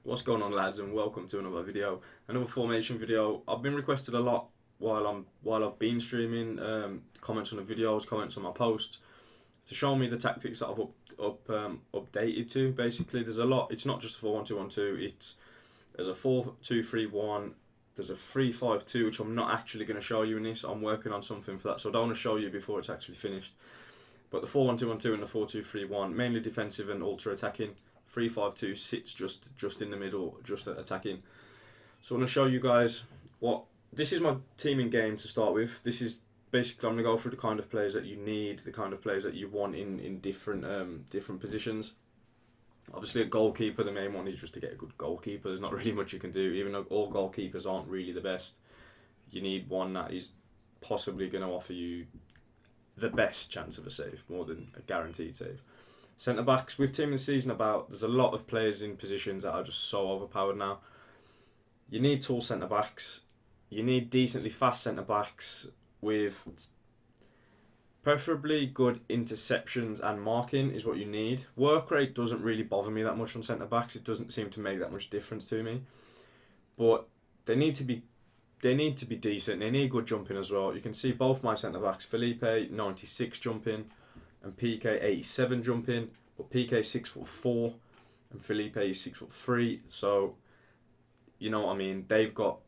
What's going on, lads, and welcome to another video, another formation video. I've been requested a lot while I've been streaming. Comments on the videos, comments on my posts, to show me the tactics that I've updated to. Basically, there's a lot. It's not just a 4-1-2-1-2. There's a 4-2-3-1. There's a 3-5-2, which I'm not actually going to show you in this. I'm working on something for that, so I don't want to show you before it's actually finished. But the 4-1-2-1-2 and the 4-2-3-1, mainly defensive and ultra attacking. 3-5-2 sits just in the middle, just at attacking. So I'm going to show you guys this is my teaming game to start with. This is basically, I'm going to go through the kind of players that you need, the kind of players that you want in different positions. Obviously, a goalkeeper, the main one is just to get a good goalkeeper. There's not really much you can do, even though all goalkeepers aren't really the best. You need one that is possibly going to offer you the best chance of a save, more than a guaranteed save. Centre backs, with team of the season there's a lot of players in positions that are just so overpowered now. You need tall centre backs. You need decently fast centre backs with preferably good interceptions and marking is what you need. Work rate doesn't really bother me that much on centre backs. It doesn't seem to make that much difference to me. But they need to be decent. They need good jumping as well. You can see both my centre backs, Felipe 96 jumping and PK 87 jumping, but PK 6'4" and Felipe is 6'3", so you know what I mean. They've got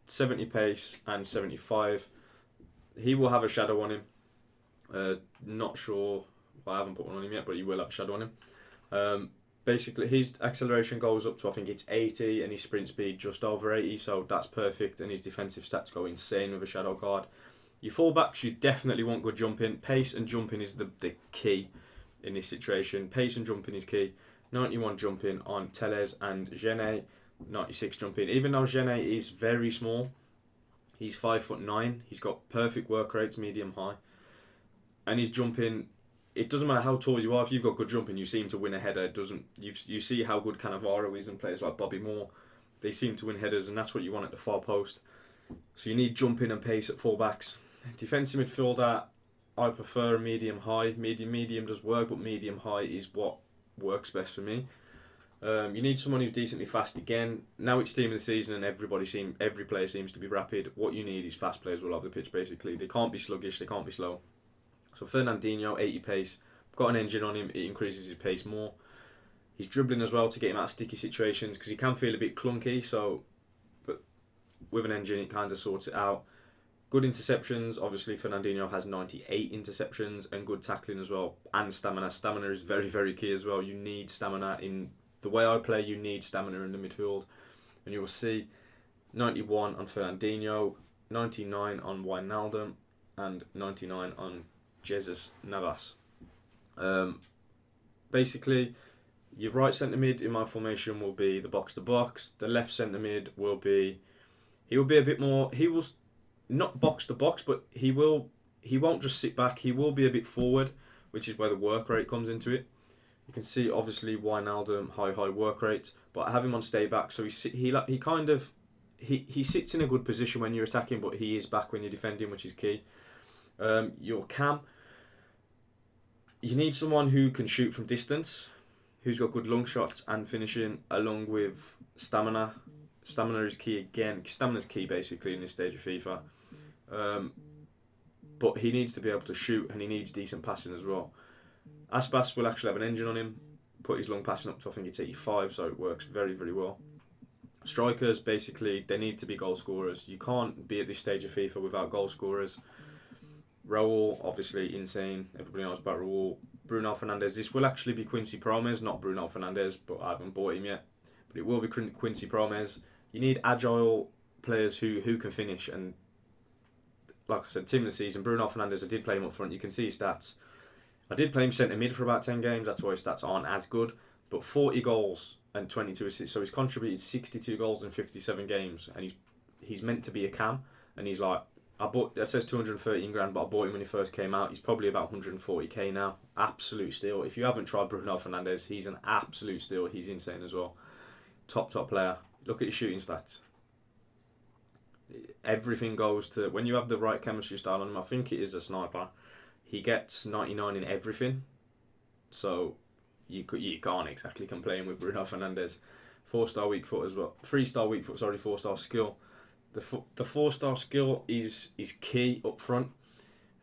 70 pace and 75. He will have a shadow on him. Not sure, I haven't put one on him yet, but he will have a shadow on him. Basically, his acceleration goes up to, I think it's 80, and his sprint speed just over 80, so that's perfect, and his defensive stats go insane with a shadow card. Your fullbacks, you definitely want good jumping. Pace and jumping is the key in this situation. Pace and jumping is key. 91 jumping on Teles and Genet. 96 jumping. Even though Genet is very small, he's 5'9". He's got perfect work rates, medium high, and he's jumping. It doesn't matter how tall you are. If you've got good jumping, you seem to win a header. You see how good Cannavaro is, and players like Bobby Moore, they seem to win headers, and that's what you want at the far post. So you need jumping and pace at fullbacks. Defensive midfielder, I prefer a medium-high. Medium does work, but medium-high is what works best for me. You need someone who's decently fast again. Now it's team of the season and every player seems to be rapid. What you need is fast players all over the pitch, basically. They can't be sluggish, they can't be slow. So Fernandinho, 80 pace. Got an engine on him, it increases his pace more. He's dribbling as well to get him out of sticky situations, because he can feel a bit clunky, but with an engine it kind of sorts it out. Good interceptions, obviously Fernandinho has 98 interceptions, and good tackling as well, and stamina. Stamina is very, very key as well. You need stamina in the way I play. You need stamina in the midfield, and you will see 91 on Fernandinho, 99 on Wijnaldum, and 99 on Jesus Navas. Basically, your right centre mid in my formation will be the box to box. The left centre mid will be a bit more. He will not box to box, but he won't just sit back. He will be a bit forward, which is where the work rate comes into it. You can see obviously Wijnaldum high work rate, but I have him on stay back, so he sits in a good position when you're attacking, but he is back when you're defending, which is key. Your cam, you need someone who can shoot from distance, who's got good long shots and finishing, along with stamina. Stamina is key again. Stamina is key basically in this stage of FIFA. But he needs to be able to shoot, and he needs decent passing as well. Aspas will actually have an engine on him. Put his long passing up to, I think it's 85, so it works very, very well. Strikers, basically, they need to be goal scorers. You can't be at this stage of FIFA without goal scorers. Raul, obviously insane. Everybody knows about Raul. Bruno Fernandes. This will actually be Quincy Promes, not Bruno Fernandes, but I haven't bought him yet. But it will be Quincy Promes. You need agile players who can finish, and like I said, team of the season, Bruno Fernandes, I did play him up front. You can see his stats. I did play him centre mid for about 10 games. That's why his stats aren't as good. But 40 goals and 22 assists. So he's contributed 62 goals in 57 games. And he's meant to be a cam. And he's like, that says 213 grand, but I bought him when he first came out. He's probably about 140k now. Absolute steal. If you haven't tried Bruno Fernandes, he's an absolute steal. He's insane as well. Top player. Look at his shooting stats. Everything goes to, when you have the right chemistry style on him, I think it is a sniper. He gets 99 in everything, so you can't exactly complain with Bruno Fernandes. 4-star weak foot as well. 3-star weak foot, sorry, 4-star skill. The 4-star skill is key up front,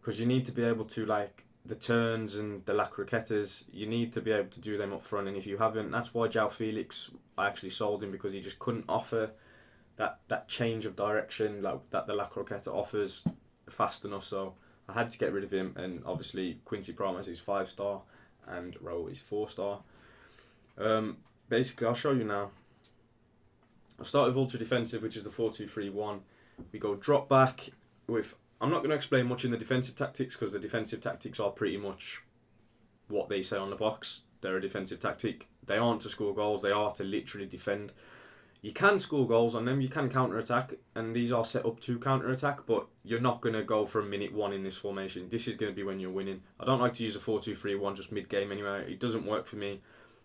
because you need to be able to, like, the turns and the La Croquetas, you need to be able to do them up front, and if you haven't, that's why João Felix, I actually sold him, because he just couldn't offer that change of direction like that the La Croqueta offers fast enough, so I had to get rid of him. And obviously Quincy Promes is 5-star and Raul is 4-star. Basically, I'll show you now. I'll start with ultra defensive, which is the 4-2-3-1. We go drop back with, I'm not going to explain much in the defensive tactics, because the defensive tactics are pretty much what they say on the box. They're a defensive tactic. They aren't to score goals, they are to literally defend. You can score goals on them, you can counter-attack, and these are set up to counter-attack, but you're not going to go from minute 1 in this formation. This is going to be when you're winning. I don't like to use a 4-2-3-1 just mid-game anyway. It doesn't work for me.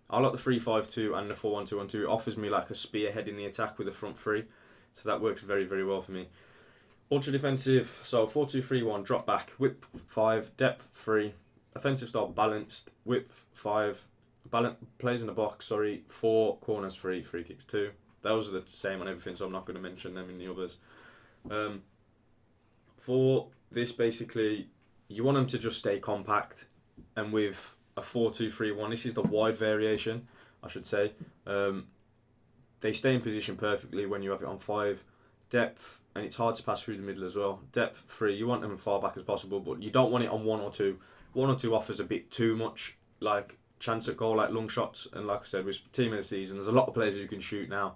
I like the 3-5-2 and the 4-1-2-1-2. It offers me like a spearhead in the attack with a front three, so that works very, very well for me. Ultra defensive, so 4-2-3-1, drop back, width 5, depth 3, offensive style balanced, width 5, plays in the box, 4, corners 3, free kicks 2. Those are the same on everything, so I'm not going to mention them in the others. For this, basically, you want them to just stay compact, and with a 4-2-3-1, this is the wide variation, I should say. They stay in position perfectly when you have it on 5. Depth, and it's hard to pass through the middle as well. Depth 3, you want them as far back as possible, but you don't want it on 1 or 2. 1 or 2 offers a bit too much, like chance at goal, like long shots, and like I said, with team of the season, there's a lot of players who can shoot now.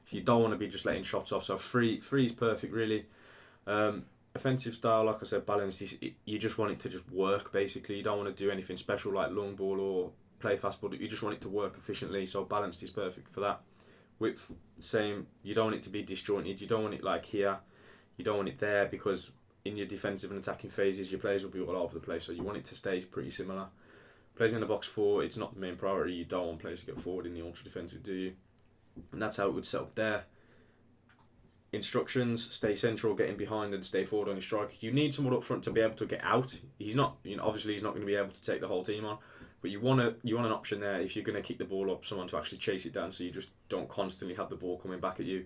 So you don't want to be just letting shots off. So 3 is perfect, really. Offensive style, like I said, balanced. You just want it to just work, basically. You don't want to do anything special like long ball or play fast ball. You just want it to work efficiently. So balanced is perfect for that. Width, same. You don't want it to be disjointed. You don't want it like here. You don't want it there, because in your defensive and attacking phases, your players will be all over the place. So you want it to stay pretty similar. Players in the box 4, it's not the main priority. You don't want players to get forward in the ultra defensive, do you? And that's how it would set up there. Instructions: stay central, get in behind, and stay forward on your striker. You need someone up front to be able to get out. He's not, obviously he's not going to be able to take the whole team on, but you want an option there if you're going to kick the ball up, someone to actually chase it down, so you just don't constantly have the ball coming back at you.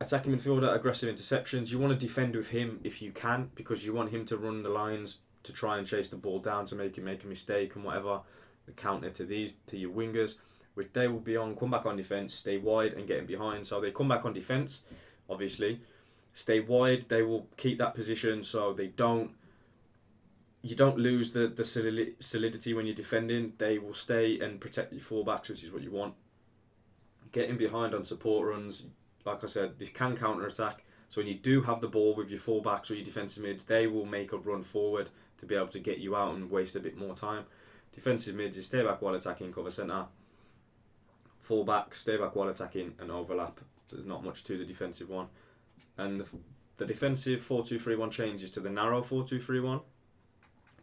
Attacking midfielder, aggressive interceptions. You want to defend with him if you can, because you want him to run the lines to try and chase the ball down to make him make a mistake and whatever. The counter to your wingers, which they will be on, come back on defence, stay wide and get in behind. So they come back on defence, obviously, stay wide, they will keep that position so you don't lose the solidity when you're defending. They will stay and protect your fullbacks, which is what you want. Get in behind on support runs. Like I said, this can counter-attack. So when you do have the ball with your fullbacks or your defensive mid, they will make a run forward to be able to get you out and waste a bit more time. Defensive mid is stay back while attacking, cover centre. Fullback, stay back while attacking, and overlap. There's not much to the defensive one. And the defensive 4-2-3-1 changes to the narrow 4-2-3-1.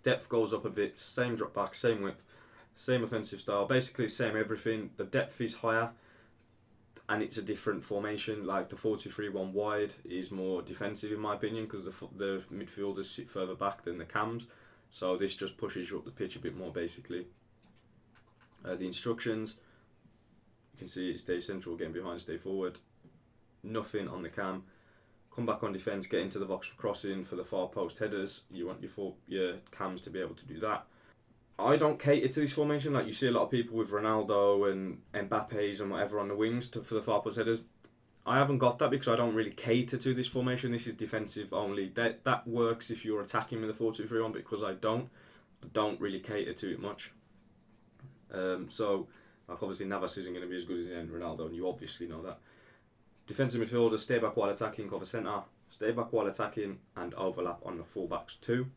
Depth goes up a bit, same drop back, same width, same offensive style, basically same everything. The depth is higher, and it's a different formation. Like the 4-2-3-1 wide is more defensive in my opinion, because the midfielders sit further back than the cams. So this just pushes you up the pitch a bit more, basically. The instructions, you can see it: stay central, get in behind, stay forward. Nothing on the cam. Come back on defence, get into the box for crossing, for the far post headers. You want your cams to be able to do that. I don't cater to this formation. Like you see a lot of people with Ronaldo and Mbappe's and whatever on the wings for the far post headers. I haven't got that because I don't really cater to this formation. This is defensive only. That works if you're attacking with the 4-2-3-1, because I don't really cater to it much. So like obviously Navas isn't going to be as good as Ronaldo, and you obviously know that. Defensive midfielder, stay back while attacking, cover centre, stay back while attacking, and overlap on the fullbacks too.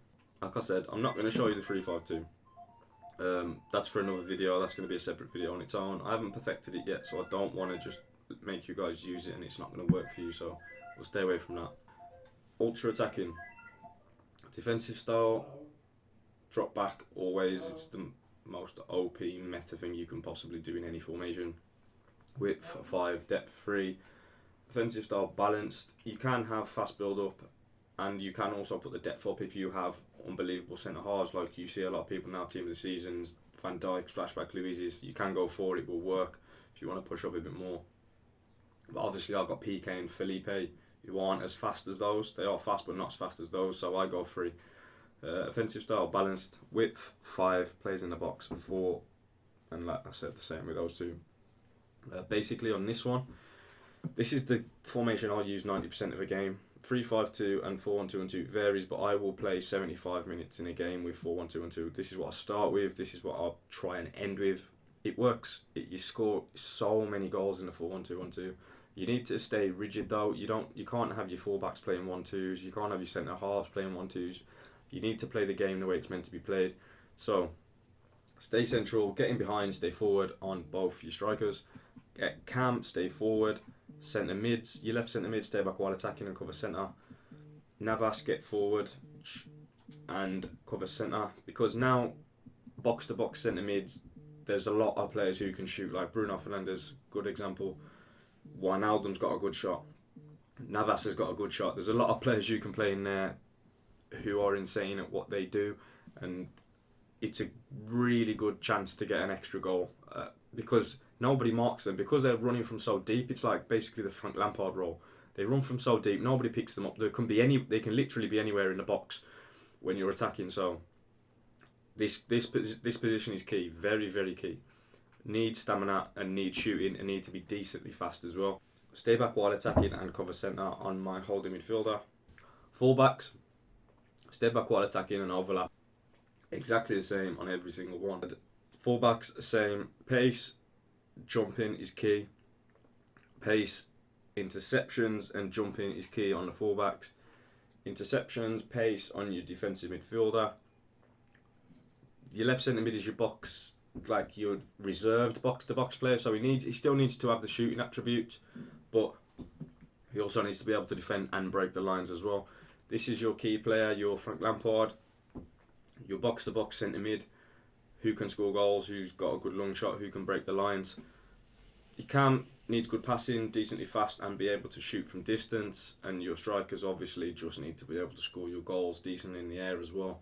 Like I said, I'm not going to show you the 3-5-2. That's for another video. That's going to be a separate video on its own. I haven't perfected it yet, so I don't want to just make you guys use it and it's not going to work for you, so we'll stay away from that. Ultra attacking. Defensive style, drop back always. It's the most OP meta thing you can possibly do in any formation. Width 5, depth 3. Offensive style balanced. You can have fast build up, and you can also put the depth up if you have unbelievable centre halves, like you see a lot of people now, team of the seasons, Van Dijk, flashback Luiz's. You can go for it, will work. If if you want to push up a bit more. But obviously I've got PK and Felipe, who aren't as fast as those. They are fast but not as fast as those, so I go 3. Offensive style, balanced, width 5, plays in the box 4, and like I said, the same with those two. Basically on this one, this is the formation I'll use 90% of a game. 3-5-2 and 4-1-2-1-2 varies, but I will play 75 minutes in a game with 4-1-2-1-2. This is what I start with, this is what I'll try and end with. It works. You score so many goals in the 4-1-2-1-2. You need to stay rigid though. You can't have your fullbacks playing 1-2s. You can't have your centre halves playing 1-2s. You need to play the game the way it's meant to be played. So stay central, get in behind, stay forward on both your strikers. Get Cam, stay forward. Centre mids, your left centre mid, stay back while attacking and cover centre. Navas, get forward and cover centre, because now box to box centre mids, there's a lot of players who can shoot, like Bruno Fernandes, good example. Wijnaldum's got a good shot. Navas has got a good shot. There's a lot of players you can play in there who are insane at what they do, and it's a really good chance to get an extra goal because nobody marks them, because they're running from so deep. It's like basically the Frank Lampard role. They run from so deep, nobody picks them up. They can literally be anywhere in the box when you're attacking. So this position is key, very very key. Need stamina and need shooting and need to be decently fast as well. Stay back while attacking and cover centre on my holding midfielder. Fullbacks, stay back while attacking and overlap. Exactly the same on every single one. Fullbacks, same. Pace, jumping is key. Pace, interceptions and jumping is key on the fullbacks. Interceptions, pace on your defensive midfielder. Your left centre mid is your box, like your reserved box to box player, so he still needs to have the shooting attributes, but he also needs to be able to defend and break the lines as well. This is your key player, your Frank Lampard, your box to box centre mid, who can score goals, who's got a good long shot, who can break the lines. He needs good passing, decently fast, and be able to shoot from distance. And your strikers obviously just need to be able to score your goals decently in the air as well.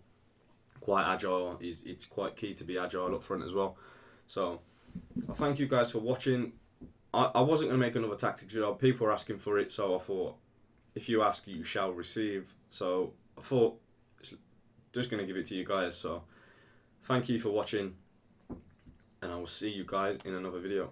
Quite agile. It's quite key to be agile up front as well. So I thank you guys for watching. I wasn't going to make another tactics video. People were asking for it, so I thought, if you ask, you shall receive. So I thought, just going to give it to you guys. So thank you for watching, and I will see you guys in another video.